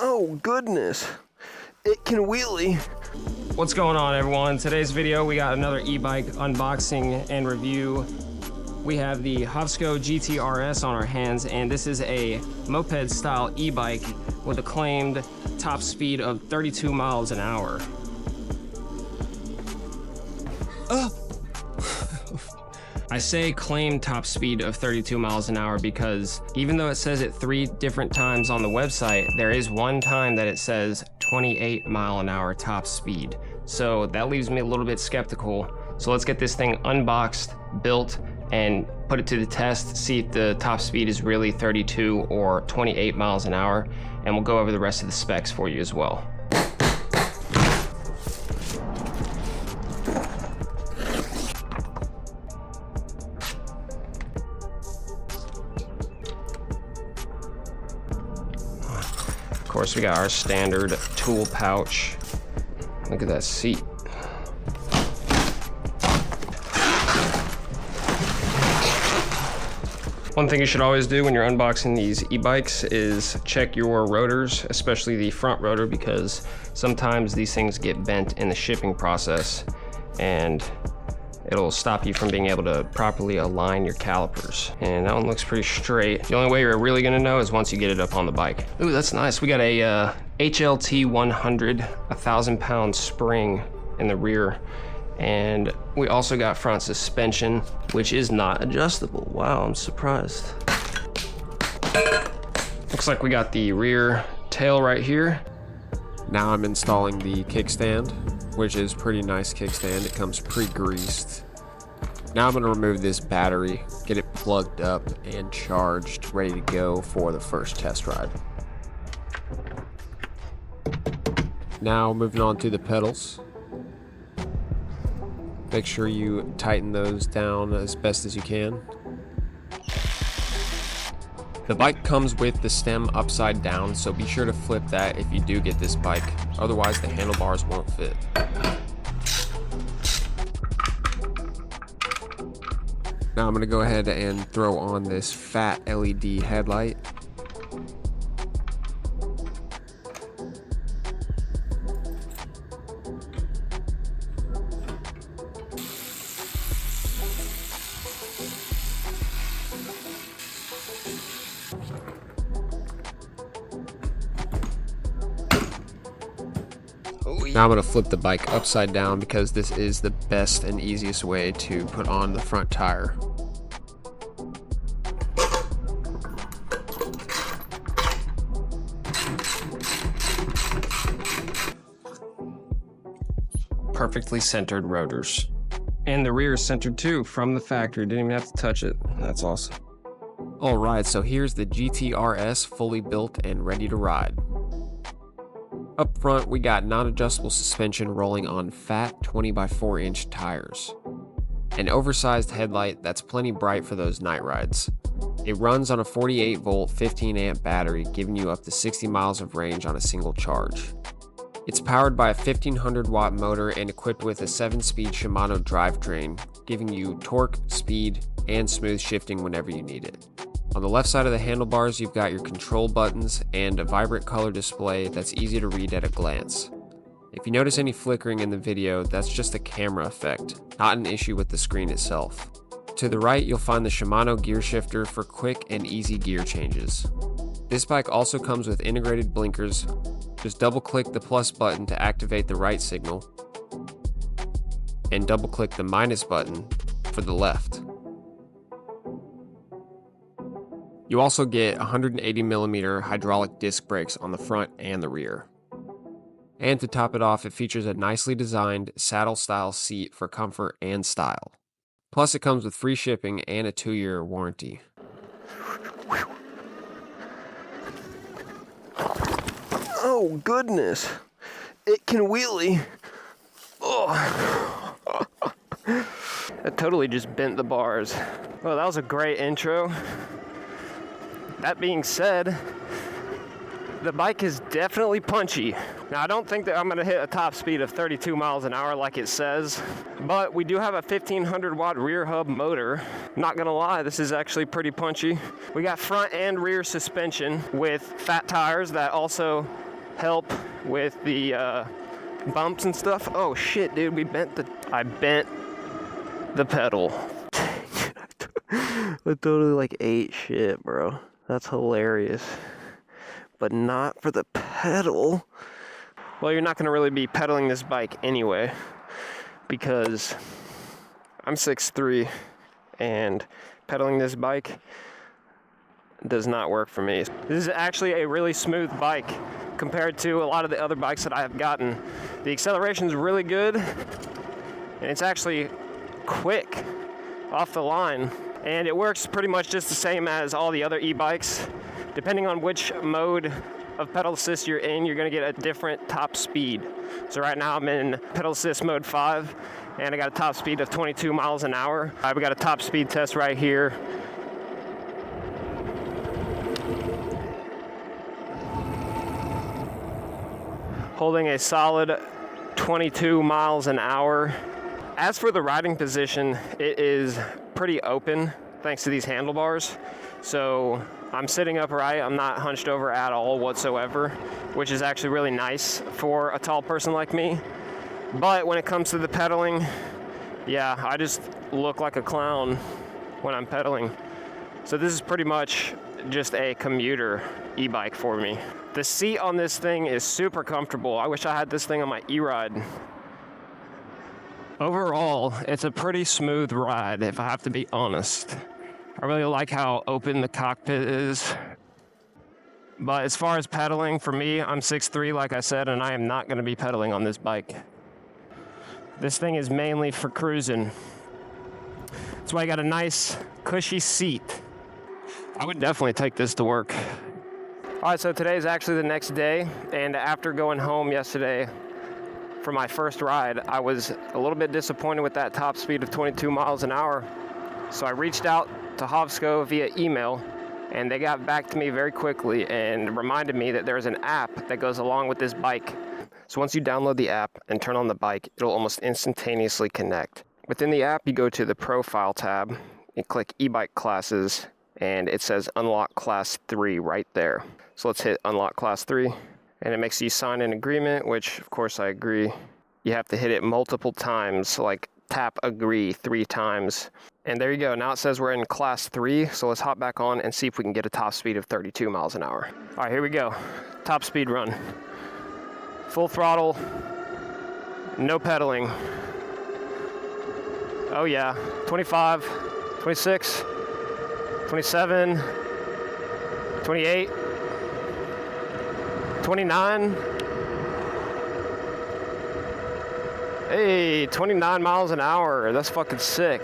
Oh goodness, it can wheelie. What's going on, everyone? In today's video, we got another e-bike unboxing and review. We have the HOVSCO GTRS on our hands, and this is a moped-style e-bike with a claimed top speed of 32 miles an hour. I say claimed top speed of 32 miles an hour because even though it says it 3 different times on the website, there is one time that it says 28 mile an hour top speed. So that leaves me a little bit skeptical. So let's get this thing unboxed, built, and put it to the test, see if the top speed is really 32 or 28 miles an hour, and we'll go over the rest of the specs for you as well. Of course, we got our standard tool pouch. Look at that seat. One thing you should always do when you're unboxing these e-bikes is check your rotors, especially the front rotor, because sometimes these things get bent in the shipping process and it'll stop you from being able to properly align your calipers. And that one looks pretty straight. The only way you're really gonna know is once you get it up on the bike. Ooh, that's nice. We got a HLT 100, 1,000-pound spring in the rear. And we also got front suspension, which is not adjustable. Wow, I'm surprised. Looks like we got the rear tail right here. Now I'm installing the kickstand, which is pretty nice kickstand. It comes pre-greased. Now I'm gonna remove this battery, get it plugged up and charged, ready to go for the first test ride. Now moving on to the pedals. Make sure you tighten those down as best as you can. The bike comes with the stem upside down, so be sure to flip that if you do get this bike. Otherwise, the handlebars won't fit. Now I'm going to go ahead and throw on this fat LED headlight. Now I'm going to flip the bike upside down because this is the best and easiest way to put on the front tire. Perfectly centered rotors. And the rear is centered too from the factory. Didn't even have to touch it. That's awesome. Alright, so here's the GTRS fully built and ready to ride. Up front, we got non-adjustable suspension rolling on fat 20x4-inch tires. An oversized headlight that's plenty bright for those night rides. It runs on a 48-volt 15-amp battery, giving you up to 60 miles of range on a single charge. It's powered by a 1500-watt motor and equipped with a 7-speed Shimano drivetrain, giving you torque, speed, and smooth shifting whenever you need it. On the left side of the handlebars, you've got your control buttons and a vibrant color display that's easy to read at a glance. If you notice any flickering in the video, that's just a camera effect, not an issue with the screen itself. To the right, you'll find the Shimano gear shifter for quick and easy gear changes. This bike also comes with integrated blinkers. Just double-click the plus button to activate the right signal, and double-click the minus button for the left. You also get 180mm hydraulic disc brakes on the front and the rear. And to top it off, it features a nicely designed saddle-style seat for comfort and style. Plus, it comes with free shipping and a 2-year warranty. Oh goodness, it can wheelie. Oh. It totally just bent the bars. Well, that was a great intro. That being said, the bike is definitely punchy. Now, I don't think that I'm gonna hit a top speed of 32 miles an hour like it says, but we do have a 1500 watt rear hub motor. Not gonna lie, this is actually pretty punchy. We got front and rear suspension with fat tires that also help with the bumps and stuff. Oh shit, dude, I bent the pedal. I totally like ate shit, bro. That's hilarious. But not for the pedal. Well, you're not gonna really be pedaling this bike anyway, because I'm 6'3", and pedaling this bike does not work for me. This is actually a really smooth bike compared to a lot of the other bikes that I have gotten. The acceleration is really good, and it's actually quick off the line, and it works pretty much just the same as all the other e-bikes. Depending on which mode of pedal assist you're in, you're gonna get a different top speed. So right now I'm in pedal assist mode 5, and I got a top speed of 22 miles an hour. We got a top speed test right here. Holding a solid 22 miles an hour. As for the riding position, it is pretty open thanks to these handlebars. So I'm sitting upright, I'm not hunched over at all whatsoever, which is actually really nice for a tall person like me. But when it comes to the pedaling, yeah, I just look like a clown when I'm pedaling. So this is pretty much just a commuter e-bike for me. The seat on this thing is super comfortable. I wish I had this thing on my e-ride. Overall, it's a pretty smooth ride, if I have to be honest. I really like how open the cockpit is. But as far as pedaling, for me, I'm 6'3", like I said, and I am not going to be pedaling on this bike. This thing is mainly for cruising. That's why I got a nice, cushy seat. I would definitely take this to work. All right, so today is actually the next day, and after going home yesterday for my first ride, I was a little bit disappointed with that top speed of 22 miles an hour. So I reached out to HOVSCO via email, and they got back to me very quickly and reminded me that there's an app that goes along with this bike. So once you download the app and turn on the bike, it'll almost instantaneously connect. Within the app, you go to the Profile tab, you click e-bike classes, and it says Unlock Class 3 right there. So let's hit Unlock Class 3, and it makes you sign an agreement, which of course I agree. You have to hit it multiple times, like tap agree 3 times. And there you go, now it says we're in Class 3, so let's hop back on and see if we can get a top speed of 32 miles an hour. All right, here we go, top speed run. Full throttle, no pedaling. Oh yeah, 25, 26, 27, 28, 29. Hey, 29 miles an hour, that's fucking sick.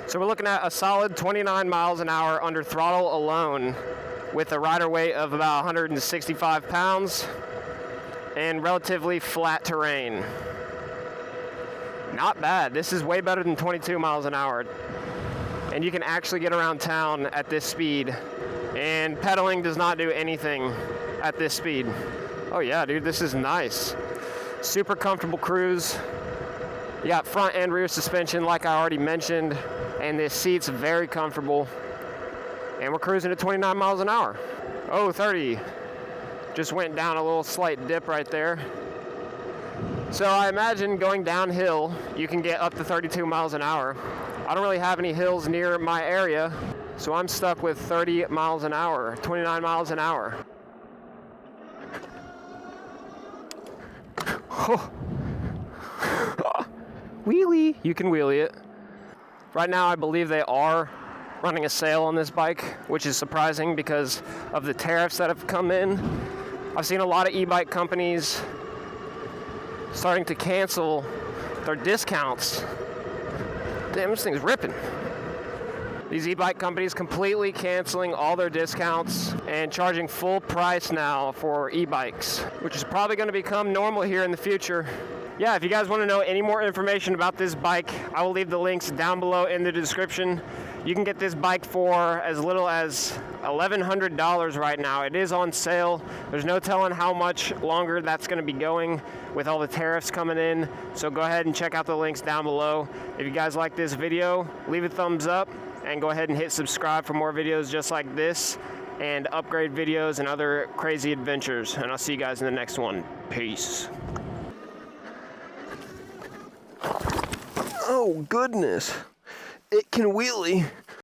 So we're looking at a solid 29 miles an hour under throttle alone with a rider weight of about 165 pounds and relatively flat terrain. Not bad. This is way better than 22 miles an hour. And you can actually get around town at this speed. And pedaling does not do anything at this speed. Oh yeah, dude, this is nice. Super comfortable cruise. You got front and rear suspension like I already mentioned. And this seat's very comfortable. And we're cruising at 29 miles an hour. Oh, 30. Just went down a little slight dip right there. So I imagine going downhill, you can get up to 32 miles an hour. I don't really have any hills near my area, so I'm stuck with 30 miles an hour, 29 miles an hour. Oh. Wheelie, you can wheelie it. Right now I believe they are running a sale on this bike, which is surprising because of the tariffs that have come in. I've seen a lot of e-bike companies starting to cancel their discounts. Damn, this thing's ripping. These e-bike companies completely canceling all their discounts and charging full price now for e-bikes, which is probably going to become normal here in the future. Yeah, if you guys want to know any more information about this bike, I will leave the links down below in the description. You can get this bike for as little as $1,100 right now. It is on sale. There's no telling how much longer that's going to be going with all the tariffs coming in. So go ahead and check out the links down below. If you guys like this video, leave a thumbs up and go ahead and hit subscribe for more videos just like this. and upgrade videos and other crazy adventures. And I'll see you guys in the next one. Peace. Oh goodness, it can wheelie.